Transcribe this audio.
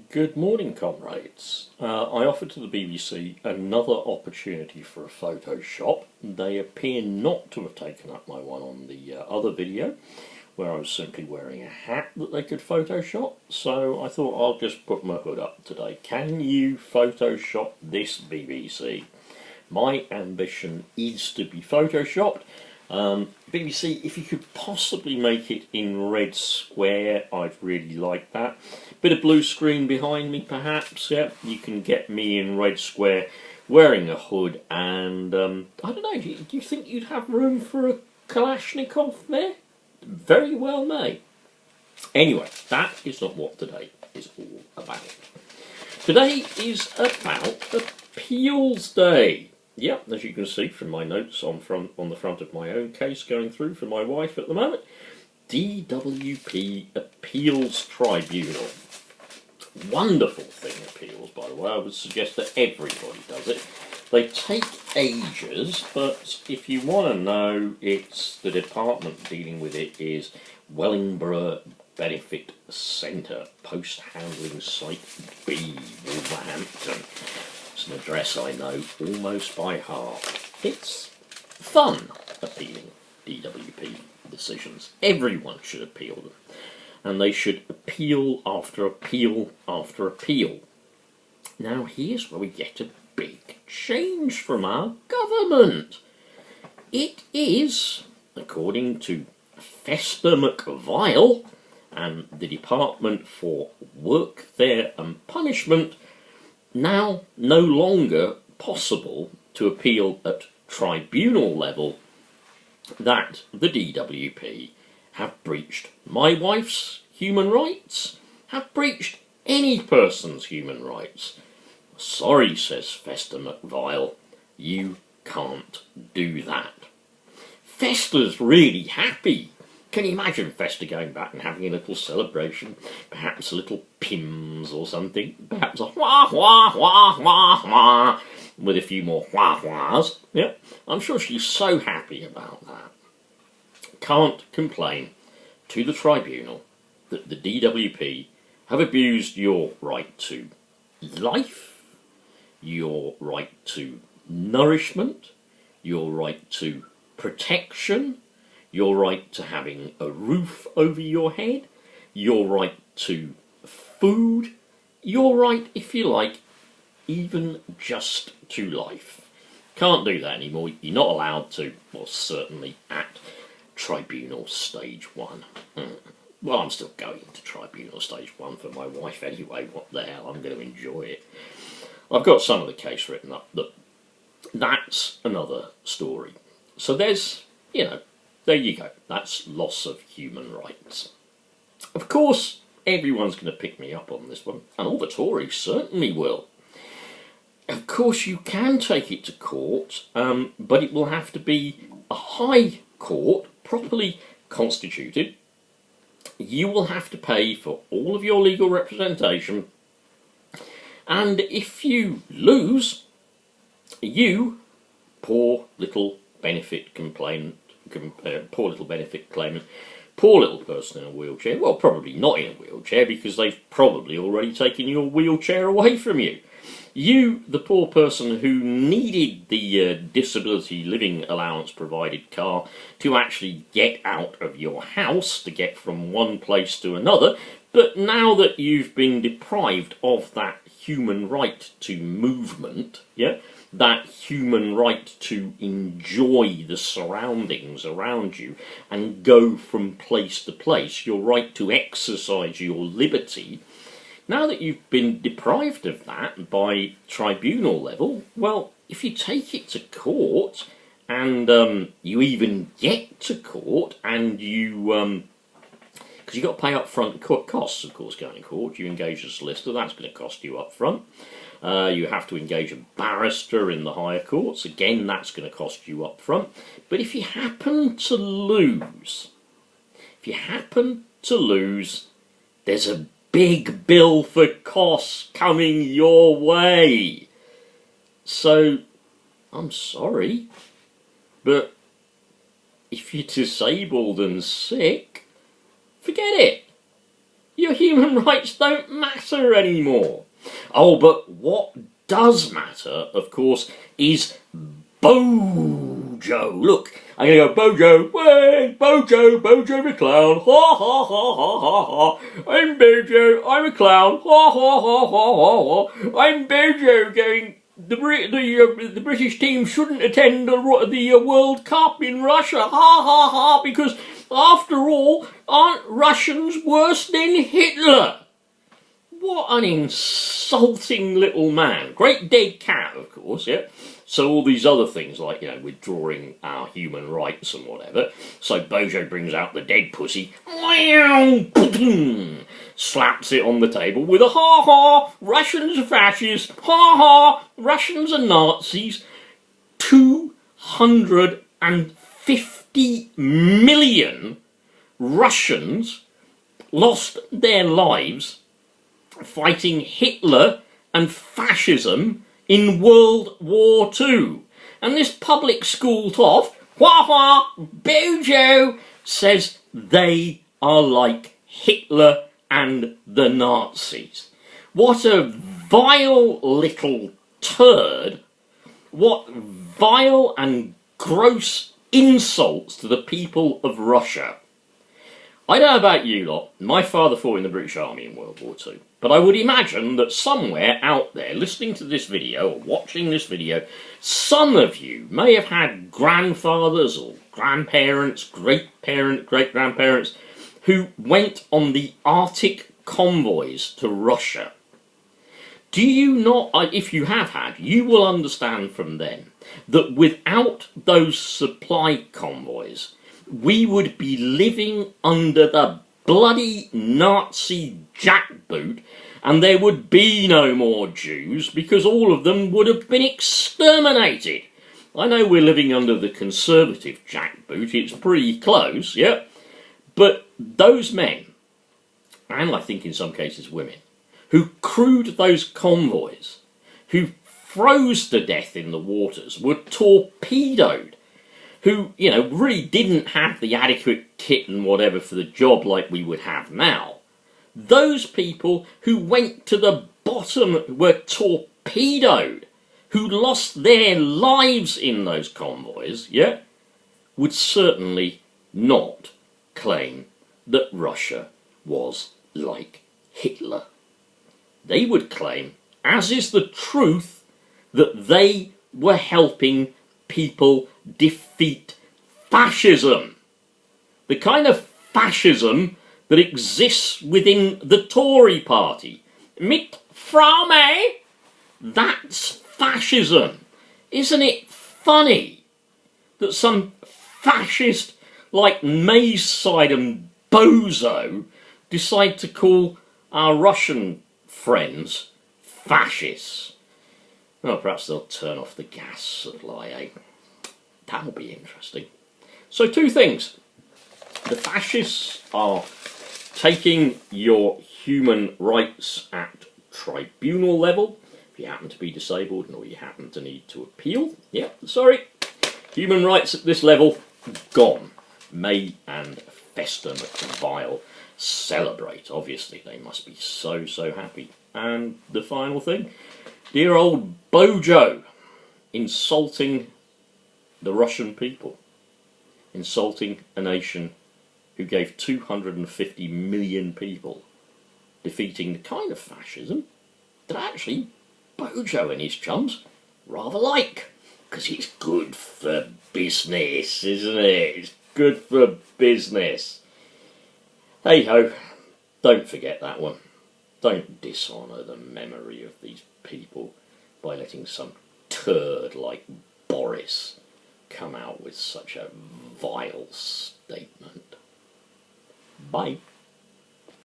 Good morning, comrades. I offered to the BBC another opportunity for a Photoshop. They appear not to have taken up my one on the other video, where I was simply wearing a hat that they could Photoshop, so I thought I'll just put my hood up today. Can you Photoshop this, BBC? My ambition is to be Photoshopped. BBC, if you could possibly make it in red square, I'd really like that. Bit of blue screen behind me, perhaps. Yeah, you can get me in red square, wearing a hood, and I don't know. Do you think you'd have room for a Kalashnikov there? Very well may. Anyway, that is not what today is all about. Today is about Appeals Day. Yeah, as you can see from my notes on the front of my own case going through for my wife at the moment, DWP Appeals Tribunal. Wonderful thing, appeals, by the way. I would suggest that everybody does it. They take ages, but if you want to know, it's the department dealing with it is Wellingborough Benefit Centre, Post Handling Site B, Wolverhampton. It's an address I know almost by heart. It's fun appealing DWP decisions. Everyone should appeal them. And they should appeal after appeal after appeal. Now here's where we get a big change from our government. It is, according to Fester McVile and the Department for Work There and Punishment, now no longer possible to appeal at tribunal level that the DWP have breached my wife's human rights, have breached any person's human rights. Sorry, says Fester McVile, you can't do that. Fester's really happy. Can you imagine Fester going back and having a little celebration, perhaps a little Pims or something, perhaps a wah wah wah wah wah, with a few more wah wahs. Yeah, I'm sure she's so happy about that. Can't complain to the tribunal that the DWP have abused your right to life, your right to nourishment, your right to protection, your right to having a roof over your head, your right to food, your right, if you like, even just to life. Can't do that anymore. You're not allowed to, well, certainly at Tribunal Stage 1. Well, I'm still going to Tribunal Stage 1 for my wife anyway. What the hell, I'm going to enjoy it. I've got some of the case written up. That's another story. So there's, there you go. That's loss of human rights. Of course, everyone's going to pick me up on this one, and all the Tories certainly will. Of course, you can take it to court, but it will have to be a high court, properly constituted. You will have to pay for all of your legal representation, and if you lose, you, poor little benefit claimant, poor little person in a wheelchair, well, probably not in a wheelchair because they've probably already taken your wheelchair away from you. You, the poor person who needed the disability living allowance provided car to actually get out of your house, to get from one place to another, but now that you've been deprived of that human right to movement, that human right to enjoy the surroundings around you and go from place to place, your right to exercise your liberty, now that you've been deprived of that by tribunal level, well, if you take it to court, and you even get to court, and you, because you've got to pay up front costs, of course, going to court. You engage a solicitor, that's going to cost you up front. You have to engage a barrister in the higher courts, again, that's going to cost you up front. But if you happen to lose, there's a big bill for costs coming your way. So, I'm sorry, but if you're disabled and sick, forget it. Your human rights don't matter anymore. Oh, but what does matter, of course, is Bozo. Look, I'm going to go, Bozo, way, Bozo the Clown, ha ha ha ha ha ha. I'm Bozo, I'm a clown, ha ha ha ha ha ha. I'm Bozo going, the British team shouldn't attend the World Cup in Russia, ha ha ha, because after all, aren't Russians worse than Hitler? What an insulting little man. Great dead cat, of course, yeah. So all these other things like, you know, withdrawing our human rights and whatever. So Bozo brings out the dead pussy, slaps it on the table with a ha-ha, Russians are fascists, ha-ha, Russians are Nazis. 250 million Russians lost their lives fighting Hitler and fascism in World War II. And this public school toff, wah-wah, Bozo, says they are like Hitler and the Nazis. What a vile little turd. What vile and gross insults to the people of Russia. I don't know about you lot, my father fought in the British Army in World War II, but I would imagine that somewhere out there listening to this video or watching this video, some of you may have had grandfathers or grandparents, great-grandparents who went on the Arctic convoys to Russia. Do you not, if you have had, you will understand from them that without those supply convoys, we would be living under the bloody Nazi jackboot, and there would be no more Jews because all of them would have been exterminated. I know we're living under the conservative jackboot, it's pretty close, yeah? But those men, and I think in some cases women, who crewed those convoys, who froze to death in the waters, were torpedoed, who, you know, really didn't have the adequate kit and whatever for the job like we would have now. Those people who went to the bottom were torpedoed, who lost their lives in those convoys, yeah, would certainly not claim that Russia was like Hitler. They would claim, as is the truth, that they were helping people defeat fascism. The kind of fascism that exists within the Tory party. Mitt Frame, that's fascism. Isn't it funny that some fascist like Mayside and Bozo decide to call our Russian friends fascists? Well, perhaps they'll turn off the gas supply, eh? That'll be interesting. So, two things. The fascists are taking your human rights at tribunal level. If you happen to be disabled or you happen to need to appeal, yeah, sorry. Human rights at this level, gone. May and Fester McVile celebrate. Obviously, they must be so happy. And the final thing, dear old Bozo insulting the Russian people, insulting a nation who gave 250 million people, defeating the kind of fascism that actually Bozo and his chums rather like, because it's good for business, isn't it? It's good for business. Hey ho, don't forget that one. Don't dishonour the memory of these people by letting some turd like Boris come out with such a vile statement. Bye.